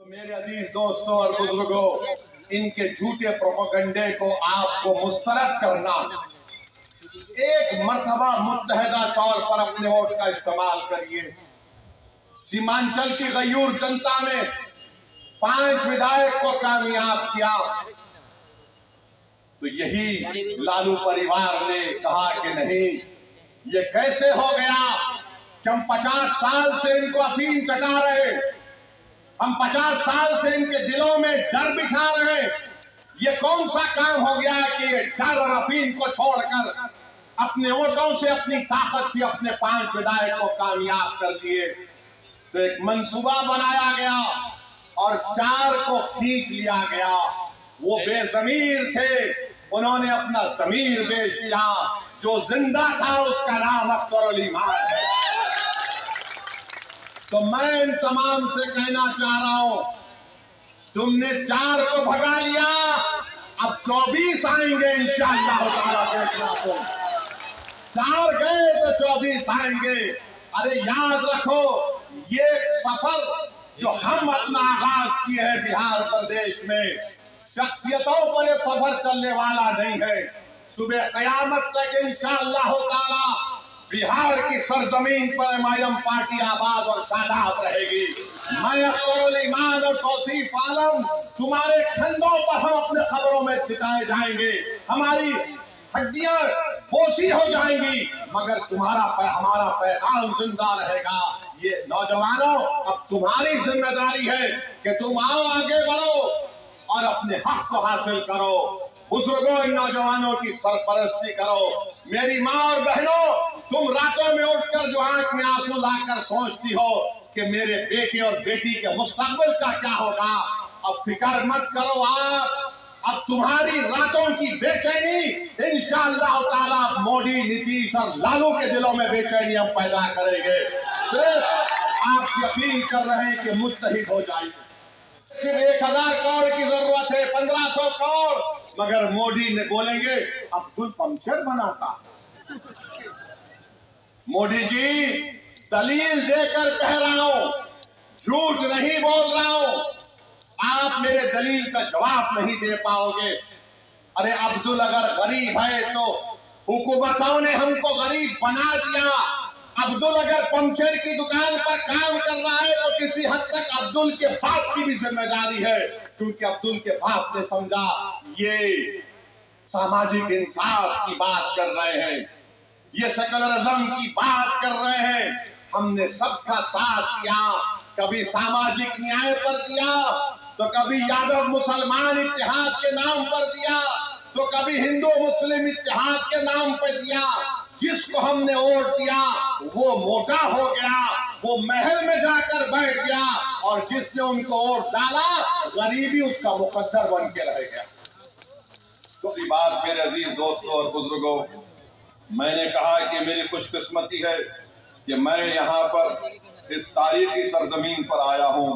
तो मेरे अजीज दोस्तों और बुजुर्गों, इनके झूठे प्रोपेगेंडे को आपको मुस्तरद करना, एक मर्तबा मुत्तहदा तौर पर अपने वोट का इस्तेमाल करिए। सीमांचल की गयूर जनता ने 5 विधायक को कामयाब किया, तो यही लालू परिवार ने कहा कि नहीं, ये कैसे हो गया कि हम 50 साल से इनको अफीम चटा रहे, हम 50 साल से इनके दिलों में डर बिठा रहे। ये कौन सा काम हो गया कि ये डर और अफीम को छोड़कर अपने वोटों से, अपनी ताकत से अपने 5 विधायक को कामयाब कर दिए। तो एक मंसूबा बनाया गया और 4 को खींच लिया गया। वो बेजमीर थे, उन्होंने अपना जमीर बेच दिया। जो जिंदा था उसका नाम अख्तर अली मान है। तो मैं इन तमाम से कहना चाह रहा हूं, तुमने 4 को भगा लिया, अब 24 आएंगे इंशाअल्लाह ताला। देखना तुम 4 गए तो 24 आएंगे। अरे याद रखो, ये सफर जो हम अपना आगाज किए हैं बिहार प्रदेश में, शख्सियतों पर ये सफर चलने वाला नहीं है। सुबह कयामत तक इंशाअल्लाह ताला बिहार की सरजमीन पर एमआईएम पार्टी आबाद और शादाब रहेगी। मैं अख्तर अली मान और तौसीफ आलम, तुम्हारे खंडों पर हम अपने खबरों में दिखाए जाएंगे, हमारी हड्डियां बोसी हो जाएंगी, मगर हमारा पैगाम जिंदा रहेगा। ये नौजवानों, अब तुम्हारी जिम्मेदारी है कि तुम आओ, आगे बढ़ो और अपने हक को हासिल करो। बुजुर्गों, इन नौजवानों की सरपरस्ती करो। मेरी माँ और बहनों, तुम रातों में उठकर जो आंख में आंसू लाकर सोचती हो कि मेरे बेटे और बेटी के मुस्तकबिल का क्या होगा, अब फिक्र मत करो। अब तुम्हारी रातों की बेचैनी इंशाअल्लाह ताला मोदी, नीतीश और लालू के दिलों में बेचैनी हम पैदा करेंगे। सिर्फ आपसे अपील कर रहे हैं कि मुत्तहिद हो जाइए। सिर्फ 1000 करोड़ की जरूरत है, 1500 करोड़, मगर मोदी ने बोलेंगे अब्दुल पंक्चर बनाता। मोदी जी, दलील देकर कह रहा हूं, झूठ नहीं बोल रहा हूं। आप मेरे दलील का जवाब नहीं दे पाओगे। अरे अब्दुल अगर गरीब है तो हुकूमतों ने हमको गरीब बना दिया। अब्दुल अगर पंक्चर की दुकान पर काम कर रहा है तो किसी हद तक अब्दुल के बाप की भी जिम्मेदारी है, क्योंकि अब्दुल के बाप ने समझा ये सामाजिक इंसाफ की बात कर रहे हैं, ये सेकुलरिज्म की बात कर रहे हैं। हमने सबका साथ किया, कभी सामाजिक न्याय पर दिया, तो कभी यादव मुसलमान इत्तेहाद के नाम पर दिया, तो कभी हिंदू मुस्लिम इत्तेहाद के नाम पर दिया। जिसको हमने वोट दिया वो मोटा हो गया, वो महल में जाकर बैठ गया, और जिसने उनको वोट डाला गरीबी उसका मुकद्दर बन के रह गया। दूसरी बात मेरे अजीज दोस्तों और बुजुर्गों, मैंने कहा कि मेरी खुशकिस्मती है कि मैं यहाँ पर इस तारीखी सरजमीन पर आया हूँ,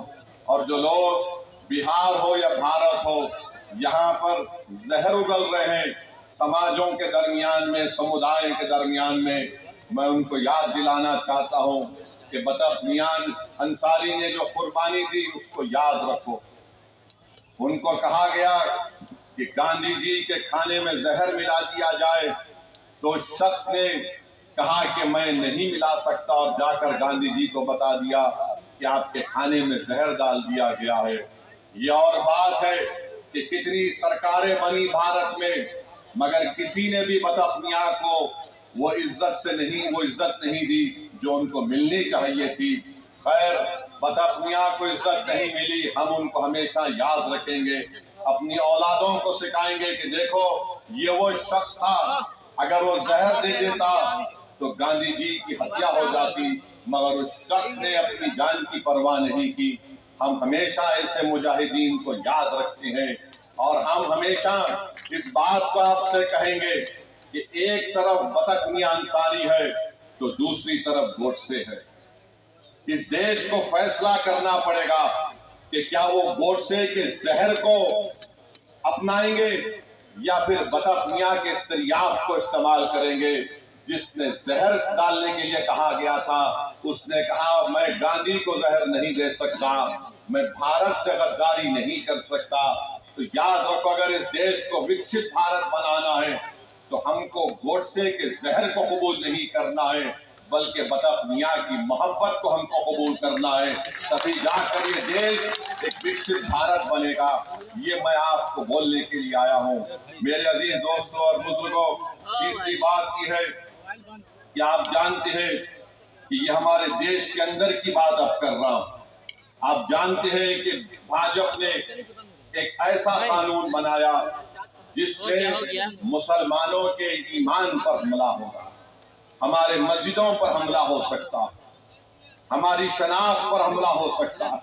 और जो लोग बिहार हो या भारत हो, यहाँ पर जहर उगल रहे हैं समाजों के दरमियान में, समुदाय के दरमियान में, मैं उनको याद दिलाना चाहता हूँ कि बतख मियां अंसारी ने जो कुर्बानी दी उसको याद रखो। उनको कहा गया कि गांधी जी के खाने में जहर मिला दिया जाए, तो उस शख्स ने कहा कि मैं नहीं मिला सकता, और जाकर गांधी जी को बता दिया कि आपके खाने में जहर डाल दिया गया है। ये और बात है कि कितनी सरकारें बनी भारत में, मगर किसी ने भी बतख मियां को वो इज्जत नहीं दी जो उनको मिलनी चाहिए थी। खैर, बतख मियां को इज्जत नहीं मिली, हम उनको हमेशा याद रखेंगे, अपनी औलादों को सिखाएंगे कि देखो ये वो शख्स था, अगर वो जहर दे देता तो गांधी जी की हत्या हो जाती, मगर उस शख्स ने अपनी जान की परवाह नहीं की। हम हमेशा ऐसे मुजाहिदीन को याद रखते हैं, और हम हमेशा इस बात को आपसे कहेंगे कि एक तरफ बतख मियां अंसारी है तो दूसरी तरफ गोडसे है। इस देश को फैसला करना पड़ेगा कि क्या वो गोडसे के जहर को अपनाएंगे या फिर बतख मियां के इस दरियाफ्त को इस्तेमाल करेंगे। जिसने जहर डालने के लिए कहा गया था, उसने कहा मैं गांधी को जहर नहीं दे सकता, मैं भारत से गद्दारी नहीं कर सकता। तो याद रखो, अगर इस देश को विकसित भारत बनाना है तो हमको गोडसे के जहर को कबूल नहीं करना है, बल्कि बतख मियाँ की मोहब्बत को हमको कबूल करना है। तभी जाकर ये देश एक विकसित भारत बनेगा। ये मैं आपको बोलने के लिए आया हूँ। मेरे अजीज दोस्तों और बुजुर्गों, तीसरी बात की है कि आप जानते हैं कि ये हमारे देश के अंदर की बात अब कर रहा हूं। आप जानते हैं कि भाजपा ने एक ऐसा कानून बनाया जिससे मुसलमानों के ईमान पर हमला होगा, हमारे मस्जिदों पर हमला हो सकता है, हमारी शनाख्त पर हमला हो सकता है,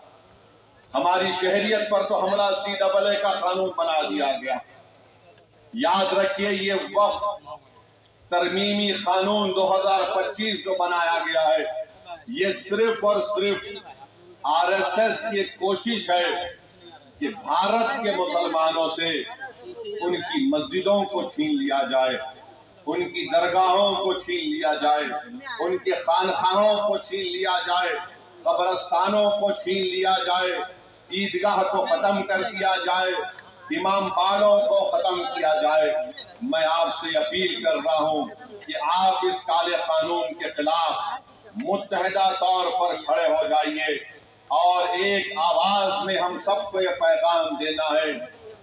हमारी शहरियत पर तो हमला CAA का कानून बना दिया गया। याद रखिए, ये वक्त तरमीमी कानून 2025 जो बनाया गया है, ये सिर्फ और सिर्फ RSS की एक कोशिश है कि भारत के मुसलमानों से उनकी मस्जिदों को छीन लिया जाए, उनकी दरगाहों को छीन लिया जाए, उनके खानखाहों को छीन लिया जाए, कब्रस्तानों को छीन लिया जाए, ईदगाह को खत्म कर दिया जाए, इमाम बाड़ों को खत्म किया जाए। मैं आपसे अपील कर रहा हूं कि आप इस काले कानून के खिलाफ मुत्तहिदा तौर पर खड़े हो जाइए और एक आवाज में हम सबको ये पैगाम देना है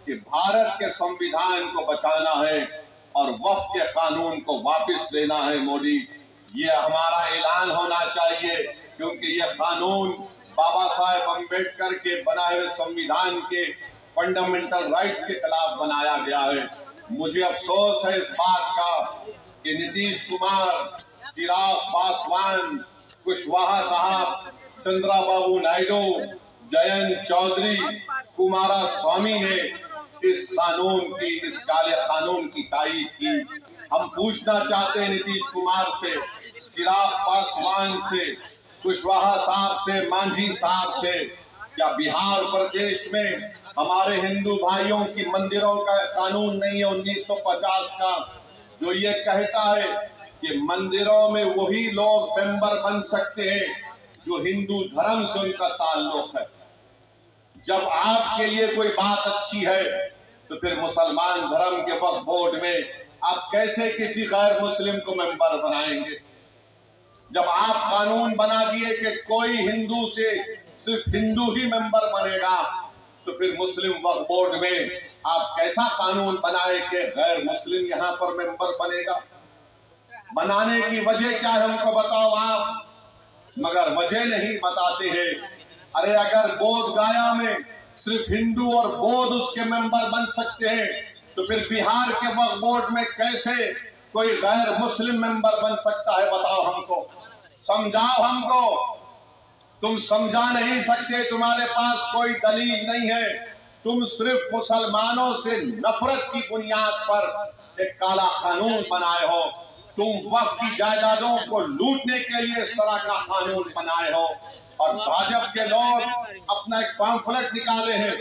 कि भारत के संविधान को बचाना है और वक्फ के कानून को वापस लेना है। मोदी, ये हमारा ऐलान होना चाहिए, क्योंकि ये कानून बाबा साहेब अम्बेडकर के बनाए हुए संविधान के फंडामेंटल राइट्स के खिलाफ बनाया गया है। मुझे अफसोस है इस बात का कि नीतीश कुमार, चिराग पासवान, कुशवाहा साहब, चंद्राबाबू नायडू, जयंत चौधरी, कुमारस्वामी ने इस कानून की, इस काले कानून की तारीफ की। हम पूछना चाहते हैं नीतीश कुमार से, चिराग पासवान से, कुशवाहा साहब से, मांझी साहब से, क्या बिहार प्रदेश में हमारे हिंदू भाइयों की मंदिरों का कानून नहीं है 1950 का, जो ये कहता है कि मंदिरों में वही लोग मेंबर बन सकते हैं जो हिंदू धर्म से उनका ताल्लुक है। जब आपके लिए कोई बात अच्छी है तो फिर मुसलमान धर्म के वक्फ बोर्ड में आप कैसे किसी गैर मुस्लिम को मेंबर बनाएंगे? जब आप कानून बना दिए कि कोई हिंदू से सिर्फ हिंदू ही मेंबर बनेगा, तो फिर मुस्लिम वक्फ बोर्ड में आप कैसा कानून बनाए कि गैर मुस्लिम यहाँ पर मेंबर बनेगा? बनाने की वजह क्या है हमको बताओ आप, मगर वजह नहीं बताते हैं। अरे अगर बोध गया में सिर्फ हिंदू और बौद्ध उसके मेंबर बन सकते हैं, तो फिर बिहार के वक्फ बोर्ड में कैसे कोई गैर मुस्लिम मेंबर बन सकता है? बताओ हमको, समझाओ हमको। तुम समझा नहीं सकते, तुम्हारे पास कोई दलील नहीं है, तुम सिर्फ मुसलमानों से नफरत की बुनियाद पर एक काला कानून बनाए हो। तुम वक्फ की जायदादों को लूटने के लिए इस तरह का कानून बनाए हो। और भाजपा के लोग अपना एक पम्फलेट निकाले हैं,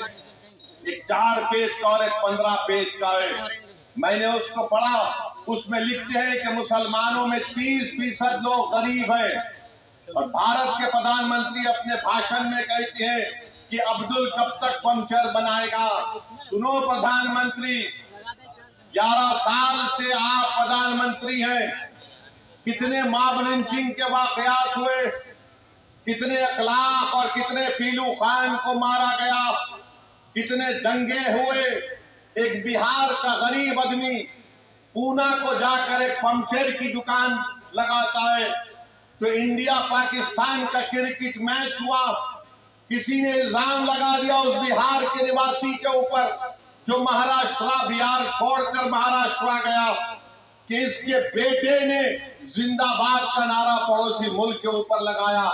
एक 4 पेज का और एक 15 पेज का है। मैंने उसको पढ़ा, उसमें लिखते हैं कि मुसलमानों में 30% लोग गरीब हैं। और भारत के प्रधानमंत्री अपने भाषण में कहते हैं कि अब्दुल कब तक पंचर बनाएगा। सुनो प्रधानमंत्री, 11 साल से आप प्रधानमंत्री हैं, कितने मॉब लिंचिंग के वाकयात हुए, कितने अखलाक और कितने पीलू खान को मारा गया, कितने दंगे हुए। एक बिहार का गरीब आदमी पूना को जाकर एक पंचर की दुकान लगाता है, तो इंडिया पाकिस्तान का क्रिकेट मैच हुआ, किसी ने इल्जाम लगा दिया उस बिहार के निवासी के ऊपर जो महाराष्ट्र बिहार छोड़कर महाराष्ट्र गया, कि इसके बेटे ने जिंदाबाद का नारा पड़ोसी मुल्क के ऊपर लगाया।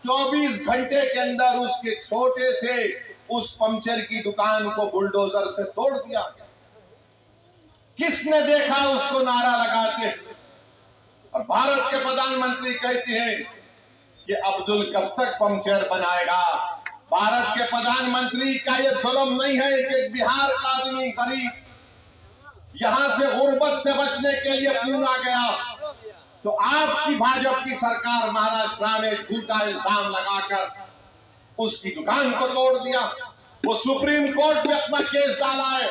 24 घंटे के अंदर उसके छोटे से उस पंचर की दुकान को बुलडोजर से तोड़ दिया। किसने देखा उसको नारा लगाते? और भारत के प्रधानमंत्री कहते हैं कि अब्दुल कब तक पंचर बनाएगा। भारत के प्रधानमंत्री का यह जुल्म नहीं है कि बिहार का आदमी गरीब यहां से गुर्बत से बचने के लिए पूना गया, तो आपकी भाजपा की सरकार महाराष्ट्र में झूठा इल्जाम लगाकर उसकी दुकान को तोड़ दिया। वो सुप्रीम कोर्ट में अपना केस डाला है।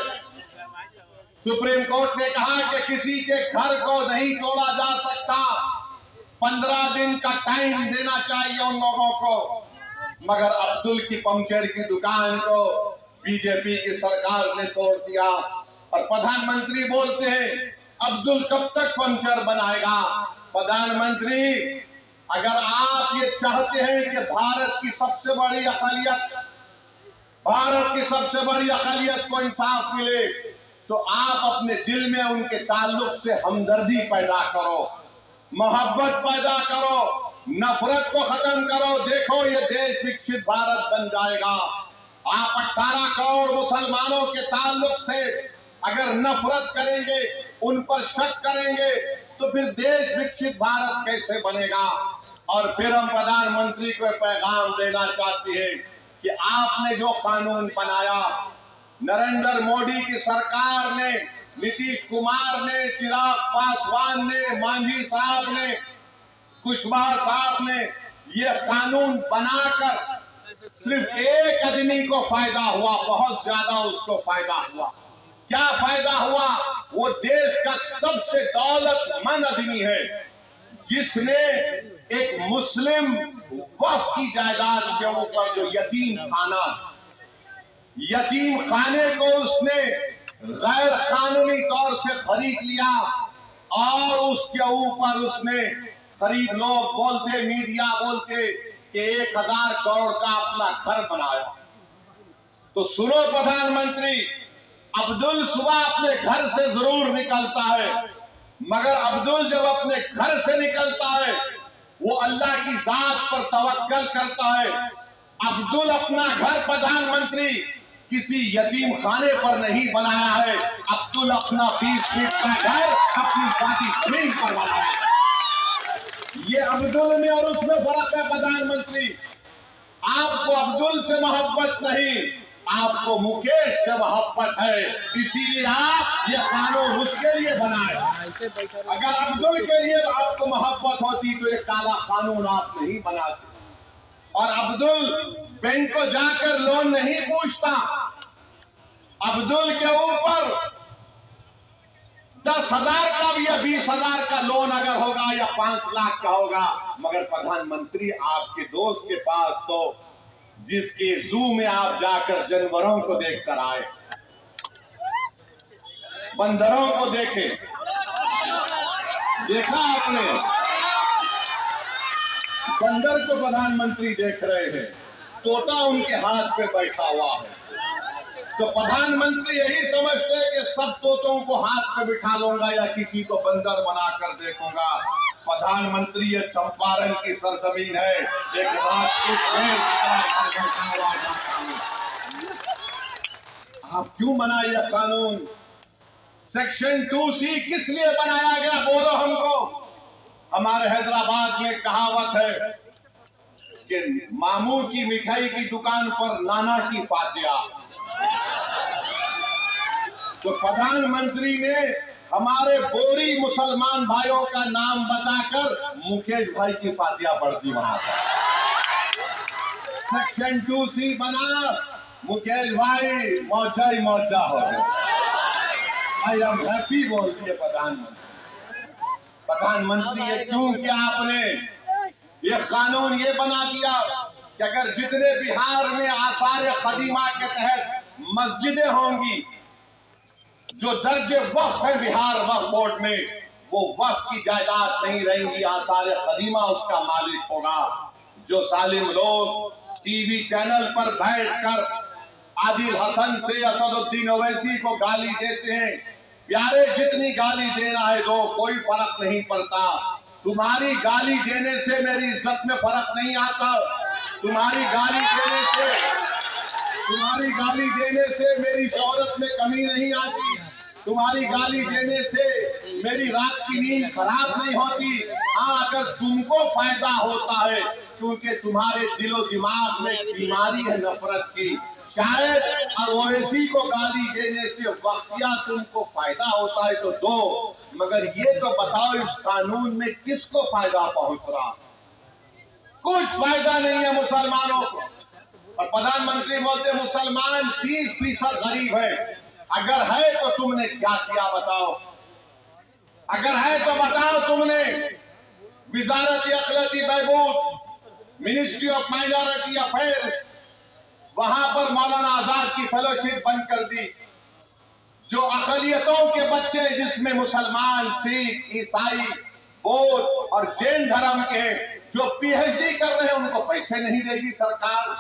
सुप्रीम कोर्ट ने कहा कि किसी के घर को नहीं तोड़ा जा सकता, 15 दिन का टाइम देना चाहिए उन लोगों को। मगर अब्दुल की पंक्चर की दुकान को बीजेपी की सरकार ने तोड़ दिया। और प्रधानमंत्री बोलते हैं अब्दुल कब तक पंक्चर बनाएगा। प्रधानमंत्री, अगर आप ये चाहते हैं कि भारत की सबसे बड़ी अक़लियत को इंसाफ मिले, तो आप अपने दिल में उनके ताल्लुक से हमदर्दी पैदा करो, मोहब्बत पैदा करो, नफरत को खत्म करो। देखो ये देश विकसित भारत बन जाएगा। आप 18 करोड़ मुसलमानों के ताल्लुक से अगर नफरत करेंगे, उन पर शक करेंगे, तो फिर देश विकसित भारत कैसे बनेगा। और फिर हम प्रधानमंत्री को पैगाम देना चाहते हैं कि आपने जो कानून बनाया, नरेंद्र मोदी की सरकार ने, नीतीश कुमार ने, चिराग पासवान ने, मांझी साहब ने, कुशवाहा साहब ने ये कानून बनाकर सिर्फ एक आदमी को फायदा हुआ, बहुत ज्यादा उसको फायदा हुआ। क्या फायदा हुआ? वो देश का सबसे दौलतमंद आदमी है जिसने एक मुस्लिम वक्फ की जायदाद के ऊपर जो यतीम खाने को उसने गैर कानूनी तौर से खरीद लिया और उसके ऊपर उसने खरीद, लोग बोलते, मीडिया बोलते कि 1000 करोड़ का अपना घर बनाया। तो सुनो प्रधानमंत्री, अब्दुल सुबह अपने घर से जरूर निकलता है, मगर अब्दुल जब अपने घर से निकलता है वो अल्लाह की जात पर तवक्कल करता है। अब्दुल अपना घर प्रधानमंत्री किसी यतीम खाने पर नहीं बनाया है। अब्दुल अपना 20 फीट का घर अपनी शादी जमीन पर बनाया है। ये अब्दुल में और उसमें फर्क है। प्रधानमंत्री, आपको अब्दुल से मोहब्बत नहीं, आपको मुकेश से मोहब्बत है, इसीलिए आप ये कानून उसके लिए बनाए। अगर अब्दुल के लिए आपको मोहब्बत होती तो ये काला कानून आप नहीं बनाते। और अब्दुल बैंक को जाकर लोन नहीं पूछता। अब्दुल के ऊपर 10,000 का या 20,000 का लोन अगर होगा या 5 लाख का होगा, मगर प्रधानमंत्री आपके दोस्त के पास तो जिसके जू में आप जाकर जानवरों को देखकर आए, बंदरों को देखे, देखा आपने? बंदर को प्रधानमंत्री देख रहे हैं, तोता उनके हाथ पे बैठा हुआ है। तो प्रधानमंत्री यही समझते हैं कि सब तोतों को हाथ पे बिठा लूंगा या किसी को बंदर बनाकर देखूंगा। प्रधानमंत्री ये चंपारण की सरजमीन है, एक राष्ट्रीय शेर की तरह बैठा हुआ है। आप क्यों बनाए यह कानून? सेक्शन 2C किस लिए बनाया गया, बोलो हमको। हमारे हैदराबाद में कहावत है कि मामू की मिठाई की दुकान पर नाना की फातिया। तो प्रधानमंत्री ने हमारे बोरी मुसलमान भाइयों का नाम बताकर मुकेश भाई की फातिया पढ़ दी वहां पर। सेक्शन 2C बना, मुकेश भाई मौजा ही मौजा हो गए। आई एम हैप्पी बोलती है प्रधानमंत्री। प्रधानमंत्री ये क्यों किया आपने? ये कानून ये बना दिया कि अगर जितने बिहार में आसार कदीमा के तहत मस्जिदें होंगी, जो दर्जे वक्फ है बिहार वक्फ बोर्ड में, वो वक्फ की जायदाद नहीं रहेंगी, आसार कदीमा उसका मालिक होगा। जो सालिम लोग टीवी चैनल पर बैठकर आदिल हसन से असदुद्दीन ओवैसी को गाली देते हैं, प्यारे जितनी गाली देना है दो, कोई फर्क नहीं पड़ता। तुम्हारी गाली देने से मेरी इज्जत में फर्क नहीं आता। तुम्हारी गाली देने से मेरी शोहरत में कमी नहीं आती। तुम्हारी गाली देने से मेरी रात की नींद खराब नहीं होती। हाँ, अगर तुमको फायदा होता है क्योंकि तुम्हारे दिलो दिमाग में बीमारी है नफरत की, शायद और ओवैसी को गाली देने से वक्तिया तुमको फायदा होता है तो दो, मगर ये तो बताओ इस कानून में किसको फायदा पहुंच रहा? कुछ फायदा नहीं है मुसलमानों को। और प्रधानमंत्री बोलते मुसलमान 30% गरीब है। अगर है तो तुमने क्या किया बताओ, अगर है तो बताओ तुमने। विजारत अखिलती बहबूद, मिनिस्ट्री ऑफ माइनॉरिटी अफेयर्स, वहां पर मौलाना आजाद की फेलोशिप बंद कर दी। जो अकलियतों के बच्चे जिसमें मुसलमान, सिख, ईसाई, बौद्ध और जैन धर्म के जो पीएचडी कर रहे हैं उनको पैसे नहीं देगी सरकार,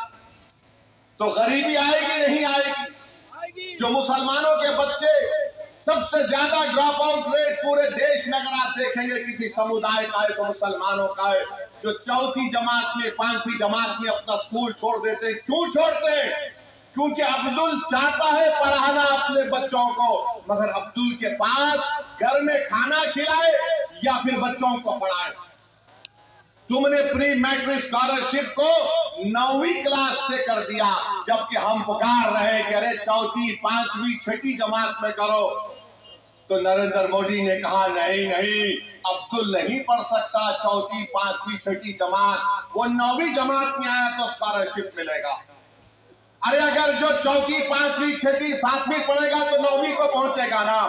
तो गरीबी आएगी नहीं आएगी। जो मुसलमानों के बच्चे सबसे ज्यादा ड्रॉप आउट रेट पूरे देश में अगर आप देखेंगे किसी समुदाय का है तो मुसलमानों का है। जो चौथी जमात में, पांचवी जमात में अपना स्कूल छोड़ देते हैं। क्यों छोड़ते हैं? क्योंकि अब्दुल चाहता है पढ़ाना अपने बच्चों को, मगर अब्दुल के पास घर में खाना खिलाए या फिर बच्चों को पढ़ाए। तुमने प्री मैट्रिक स्कॉलरशिप को 9वीं क्लास से कर दिया, जबकि हम पुकार रहे कि अरे चौथी, पांचवी, छठी जमात में करो। तो नरेंद्र मोदी ने कहा नहीं नहीं, अब्दुल नहीं पढ़ सकता चौथी, पांचवी, छठी जमात, वो 9वीं जमात में आया तो स्कॉलरशिप मिलेगा। अरे अगर जो चौथी, पांचवी, छठी, सातवीं पढ़ेगा तो 9वीं को पहुंचेगा ना।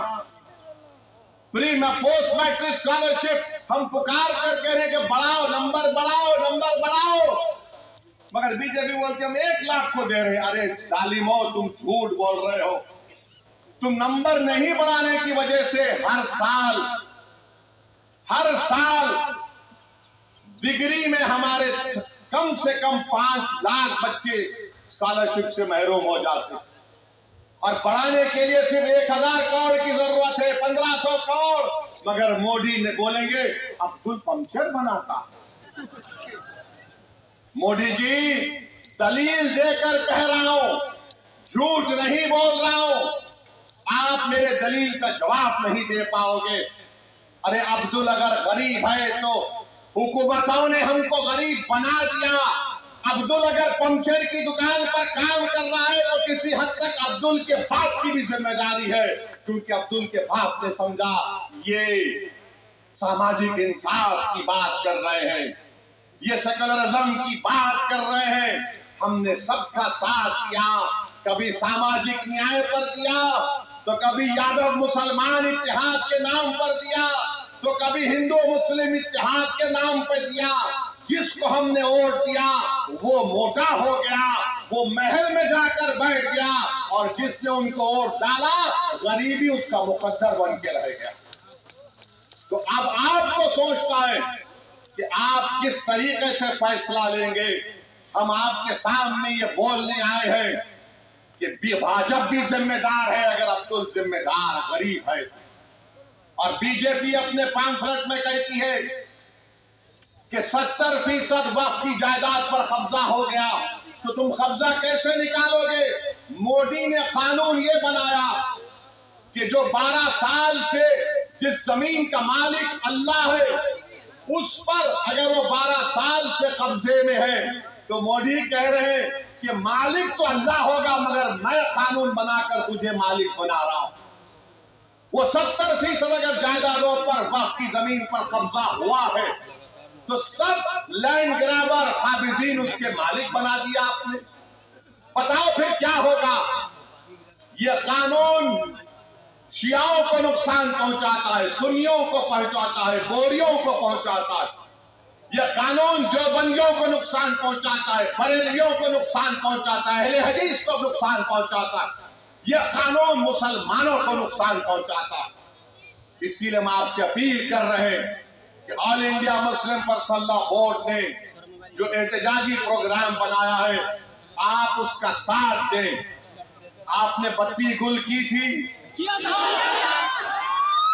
प्री में पोस्ट मैट्रिक स्कॉलरशिप हम पुकार कर कह रहे कि बढ़ाओ, नंबर बढ़ाओ, नंबर बढ़ाओ, मगर बीजेपी बोलती हम 1 लाख को दे रहे। अरे जालिमो, तुम झूठ बोल रहे हो। तुम नंबर नहीं बढ़ाने की वजह से हर साल डिग्री में हमारे कम से कम 5 लाख बच्चे स्कॉलरशिप से महरूम हो जाते, और पढ़ाने के लिए सिर्फ 1000 करोड़ की जरूरत है, 1500 करोड़। मगर मोदी ने बोलेंगे अब्दुल पंक्चर बनाता। मोदी जी, दलील देकर कह रहा हूं, झूठ नहीं बोल रहा हूं। आप मेरे दलील का जवाब नहीं दे पाओगे। अरे अब्दुल अगर गरीब है तो हुकूमतों ने हमको गरीब बना दिया। अब्दुल अगर पंक्चर की दुकान पर काम कर रहा है तो किसी हद तक अब्दुल के बाप की भी जिम्मेदारी है, क्योंकि अब्दुल के बाप ने समझा ये सामाजिक इंसाफ की बात कर रहे हैं, ये सेकुलरिज्म की बात कर रहे हैं। हमने सबका साथ दिया, कभी सामाजिक न्याय पर दिया, तो कभी यादव मुसलमान इत्तेहाद के नाम पर दिया, तो कभी हिंदू मुस्लिम इत्तेहाद के नाम पर दिया। जिसको हमने वोट दिया वो मोटा हो गया, वो महल में जाकर बैठ गया, और जिसने उनको वोट डाला गरीबी उसका मुकद्दर बन के रह गया। तो अब आपको सोचना है कि आप किस तरीके से फैसला लेंगे। हम आपके सामने ये बोलने आए हैं कि भाजपा भी जिम्मेदार है अगर अब्दुल जिम्मेदार गरीब है। और बीजेपी अपने पैम्फलेट में कहती है कि 70% वक्फ की जायदाद पर कब्जा हो गया, तो तुम कब्जा कैसे निकालोगे? मोदी ने कानून ये बनाया कि जो 12 साल से जिस जमीन का मालिक अल्लाह है, उस पर अगर वो 12 साल से कब्जे में है तो मोदी कह रहे हैं कि मालिक तो अल्लाह होगा, मगर मैं कानून बनाकर तुझे मालिक बना रहा हूं। वो 70% अगर जायदादों पर, वक्फ की जमीन पर कब्जा हुआ है तो सब लैंड ग्रैबर काबिजीन उसके मालिक बना दिया आपने। बताओ फिर क्या होगा? ये कानून शियाओं को नुकसान पहुंचाता है, सुन्नियों को पहुंचाता है, बोरियों को पहुंचाता है। यह कानून देवबंदियों को नुकसान पहुंचाता है, बरेलवियों को नुकसान पहुंचाता है, अहले हदीस को नुकसान पहुंचाता है। यह कानून मुसलमानों को नुकसान पहुंचाता है। इसलिए हम आपसे अपील कर रहे हैं कि all India Muslim personal law board ने जो एहतजाजी प्रोग्राम बनाया है, आप उसका साथ दें। आपने बत्ती गुल की थी,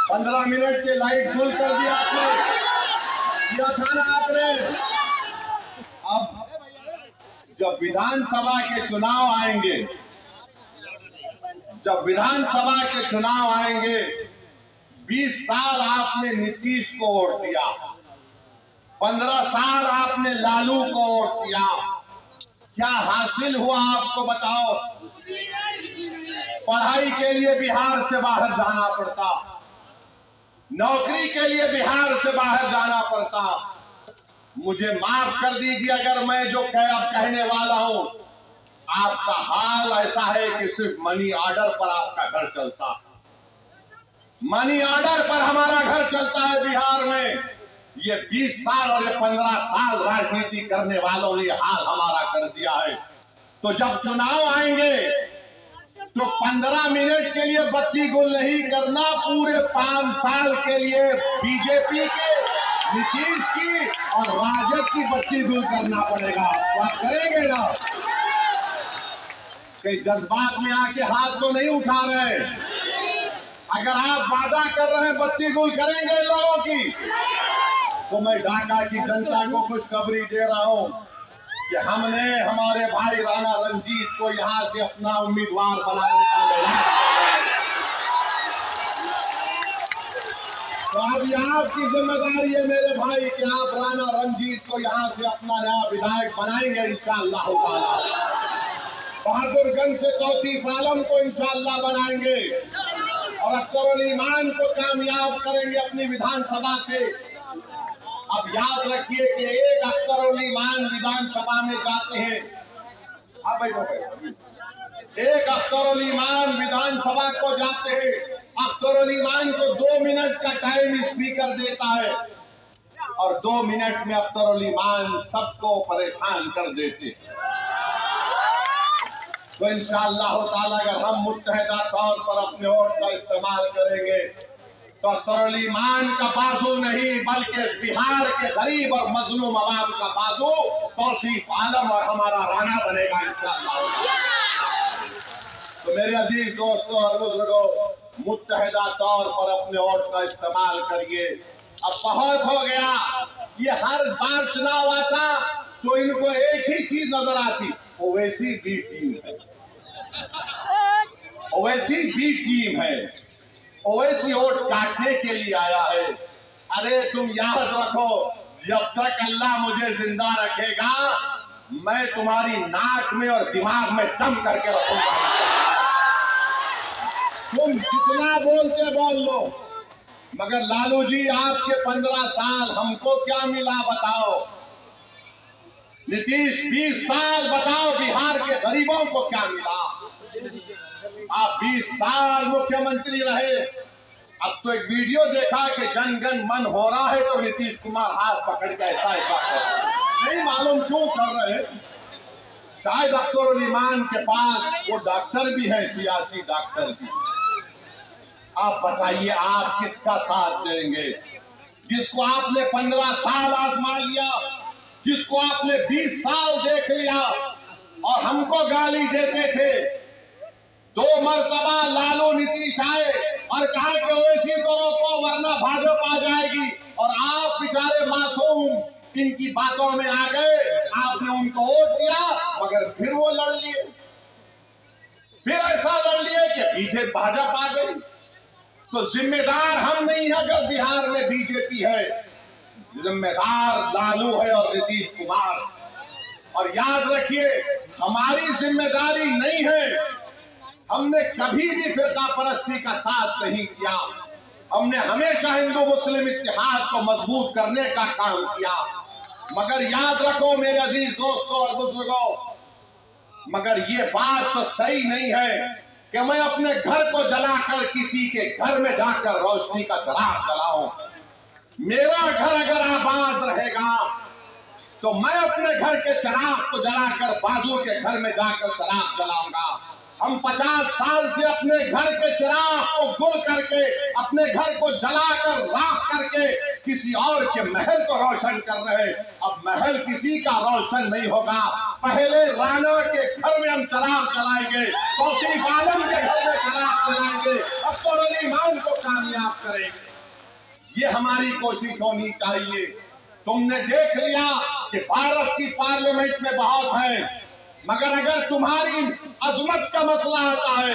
15 मिनट के लाइट गुल कर दिया आपने, किया था ना आपने। अब जब विधानसभा के चुनाव आएंगे, जब विधानसभा के चुनाव आएंगे, 20 साल आपने नीतीश को वोट दिया, 15 साल आपने लालू को वोट दिया। क्या हासिल हुआ आपको बताओ? पढ़ाई के लिए बिहार से बाहर जाना पड़ता, नौकरी के लिए बिहार से बाहर जाना पड़ता। मुझे माफ कर दीजिए अगर मैं जो कहने वाला हूं आपका हाल ऐसा है कि सिर्फ मनी ऑर्डर पर आपका घर चलता है। मनी ऑर्डर पर हमारा घर चलता है बिहार में। ये 20 साल और ये 15 साल राजनीति करने वालों ने हाल हमारा कर दिया है। तो जब चुनाव आएंगे तो 15 मिनट के लिए बत्ती गुल नहीं करना, पूरे 5 साल के लिए बीजेपी के, नीतीश की और राजद की बत्ती गुल करना पड़ेगा। तो आप करेंगे ना? कई जज्बात में आके हाथ तो नहीं उठा रहे। अगर आप वादा कर रहे हैं बत्ती गुल करेंगे लोगों की, तो मैं ढाका की जनता को खुशखबरी दे रहा हूं कि हमने हमारे भाई राणा रंजीत को यहां से अपना उम्मीदवार बनाने का ऐलान किया है। तो अब ये आपकी जिम्मेदारी है मेरे भाई कि आप राणा रंजीत को यहां से अपना नया विधायक बनाएंगे इंशाअल्लाह ताला। बहादुरगंज से तौसीफ आलम को इंशाअल्लाह बनाएंगे और अख्तर अली ईमान को कामयाब करेंगे अपनी विधानसभा से। अब याद रखिए कि एक अख्तर अली ईमान विधानसभा में जाते हैं। आप बैठो, एक अख्तर अली ईमान विधानसभा को जाते हैं। अख्तर अली ईमान को 2 मिनट का टाइम स्पीकर देता है और 2 मिनट में अख्तर अली ईमान सबको परेशान कर देते हैं। तो इंशाअल्लाह ताला अगर हम मुत्तहिदा तौर पर अपने वोट का इस्तेमाल करेंगे तो अख्तर अली ईमान का बाजू नहीं बल्कि बिहार के गरीब और मजलूम अवाम का बाजू तौसीफ आलम और हमारा राणा बनेगा इंशाअल्लाह। तो मेरे अजीज दोस्तों और बुजुर्गों, मुत्तहिदा तौर पर अपने वोट का इस्तेमाल करिए। अब बहुत हो गया। ये हर बार चुनाव आता तो इनको एक ही चीज नजर आती, ओवैसी बी टीम है, ओवैसी बी टीम है, ओवैसी वोट काटने के लिए आया है। अरे तुम याद रखो, जब तक अल्लाह मुझे जिंदा रखेगा मैं तुम्हारी नाक में और दिमाग में दम करके रखूंगा। तुम जितना बोलते बोल लो, मगर लालू जी आपके 15 साल हमको क्या मिला बताओ? नीतीश 20 साल बताओ बिहार के गरीबों को क्या मिला? आप 20 साल मुख्यमंत्री रहे। अब तो एक वीडियो देखा कि जन गण मन हो रहा है तो नीतीश कुमार हाथ पकड़ के ऐसा ऐसा कर, नहीं मालूम क्यों कर रहे। शायद अख्तर अली ईमान के पास वो डॉक्टर भी है, सियासी डॉक्टर भी। आप बताइए आप किसका साथ देंगे? जिसको आपने 15 साल आजमा लिया, जिसको आपने 20 साल देख लिया और हमको गाली देते थे। 2 मरतबा लालू नीतीश आए और कहा कि ओवैसी को रोको वरना भाजपा आ जाएगी, और आप बेचारे मासूम इनकी बातों में आ गए। आपने उनको वोट दिया मगर फिर वो लड़ लिए, फिर ऐसा लड़ लिए कि पीछे भाजपा आ गई। तो जिम्मेदार हम नहीं है अगर बिहार में बीजेपी है, जिम्मेदार लालू है और नीतीश कुमार। और याद रखिए हमारी जिम्मेदारी नहीं है, हमने कभी भी फिरका परस्ती का साथ नहीं किया। हमने हमेशा हिंदू मुस्लिम इत्तेहाद को मजबूत करने का काम किया। मगर याद रखो मेरे अजीज दोस्तों और बुजुर्गों, मगर ये बात तो सही नहीं है कि मैं अपने घर को जलाकर किसी के घर में जाकर रोशनी का चिराग जलाऊं। मेरा घर अगर आबाद रहेगा तो मैं अपने घर के चिराग को जलाकर बाजू के घर में जाकर चिराग जलाऊंगा। हम 50 साल से अपने घर के चिराग को गुल करके, अपने घर को जलाकर राख करके किसी और के महल को रोशन कर रहे। अब महल किसी का रोशन नहीं होगा। पहले राणा के घर में हम चिराग जलाएंगे, तौसीफ आलम के घर में चिराग जलाएंगे, अख्तर अली ईमान को कामयाब करेंगे। ये हमारी कोशिश होनी चाहिए। तुमने देख लिया कि भारत की पार्लियामेंट में बहुत है, मगर अगर तुम्हारी अजमत का मसला आता है,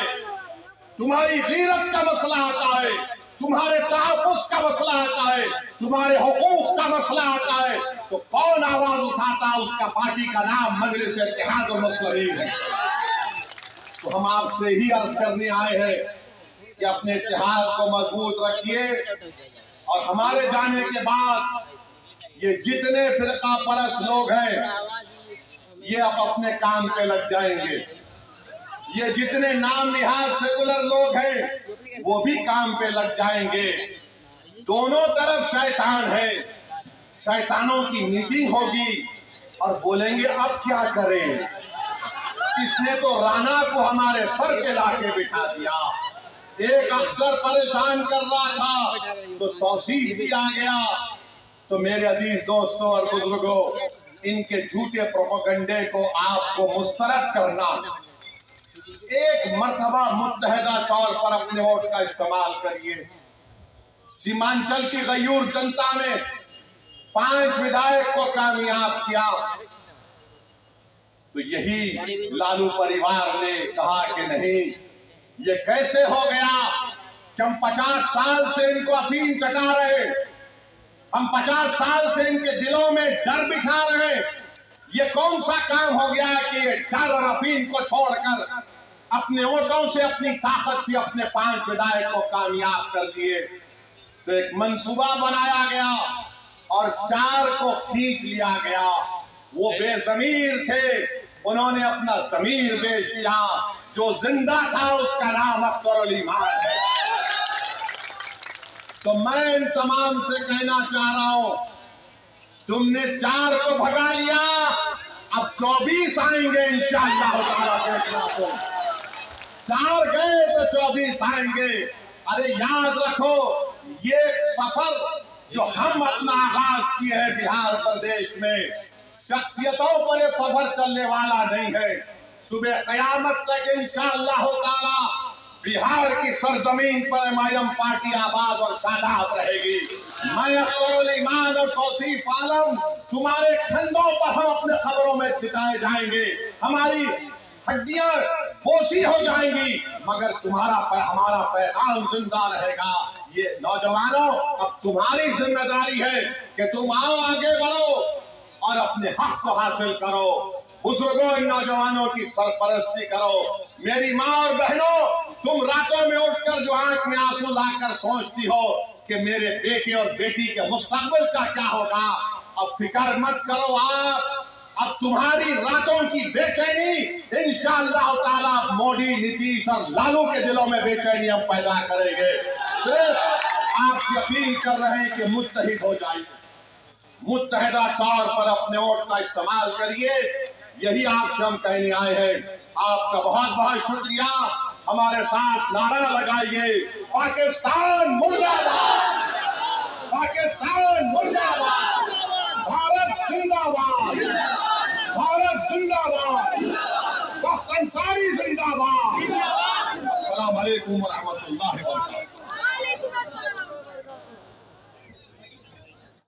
तुम्हारी गीरत का मसला आता है, तुम्हारे तहफ़्फ़ुज़ का मसला आता है, तुम्हारे हुकूक का मसला आता है, तो कौन आवाज उठाता? उसका पार्टी का नाम मजलिस इत्तेहाद मुस्लिमीन है। तो हम आपसे ही अर्ज करने आए हैं कि अपने इत्तेहाद को मजबूत रखिए। और हमारे जाने के बाद ये जितने फिरका परस्त लोग हैं, ये अब अपने काम पे लग जाएंगे। ये जितने नाम निहाल सेकुलर लोग हैं वो भी काम पे लग जाएंगे। दोनों तरफ शैतान है। शैतानों की मीटिंग होगी और बोलेंगे अब क्या करें, इसने तो राणा को हमारे सर पे लाके बिठा दिया। एक अफसर परेशान कर रहा था तो तौसीफ भी आ गया। तो मेरे अजीज दोस्तों और बुजुर्गों, इनके झूठे प्रोपेगेंडे को आपको मुस्तरद करना, एक मर्तबा मुत्तहदा तौर पर अपने वोट का इस्तेमाल करिए। सीमांचल की गयूर जनता ने 5 विधायक को कामयाब किया, तो यही लालू परिवार ने कहा कि नहीं, ये कैसे हो गया कि हम 50 साल से इनको अफीम चटा रहे, हम 50 साल से इनके दिलों में डर बिठा रहे। ये कौन सा काम हो गया कि ये डर और अफीम को छोड़कर अपने वोटों से, अपनी ताकत से अपने 5 विधायक को कामयाब कर दिए। तो एक मंसूबा बनाया गया और 4 को खींच लिया गया। वो बेजमीर थे, उन्होंने अपना जमीर बेच दिया। जो जिंदा था उसका नाम अख्तर अली मान है। तो मैं इन तमाम से कहना चाह रहा हूं, तुमने 4 को भगा लिया, अब 24 आएंगे इंशाअल्लाह ताला। देखना तो 4 गए तो 24 आएंगे। अरे याद रखो, ये सफर जो हम अपना आगाज किए हैं बिहार प्रदेश में, शख्सियतों पर ये सफर चलने वाला नहीं है। सुबह कयामत तक इंशाअल्लाह ताला बिहार की सरजमीन पर एमआईएम पार्टी आबाद और शादाब रहेगी। मैं अख्तर ईमान और तौसीफ आलम, तुम्हारे खंडों पर हम अपने खबरों में दिखाए जाएंगे, हमारी हड्डियां बोसी हो जाएंगी, मगर हमारा पैगाम जिंदा रहेगा। ये नौजवानों, अब तुम्हारी जिम्मेदारी है कि तुम आओ, आगे बढ़ो और अपने हक को हासिल करो। बुजुर्गों, इन नौजवानों की सरपरस्ती करो। मेरी माँ और बहनों, तुम रातों में उठकर जो आंख में आंसू लाकर सोचती हो कि मेरे बेटे और बेटी के मुस्तकबिल का क्या होगा, अब फिक्र मत करो। अब तुम्हारी रातों की बेचैनी इंशाअल्लाह ताला मोदी, नीतीश और लालू के दिलों में बेचैनी हम पैदा करेंगे। सिर्फ आपसे अपील कर रहे हैं कि मुत्तहिद हो जाइए, मुत्तहिदा तौर पर अपने वोट का इस्तेमाल करिए। यही आपसे हम कहने आए हैं। आपका बहुत बहुत शुक्रिया। हमारे साथ नारा लगाइए, पाकिस्तान मुर्दाबाद, पाकिस्तान मुर्दाबाद, भारत जिंदाबाद, भारत जिंदाबाद, वक्त अंसारी जिंदाबाद। अस्सलाम वालेकुम व रहमतुल्लाहि व बरकातहू।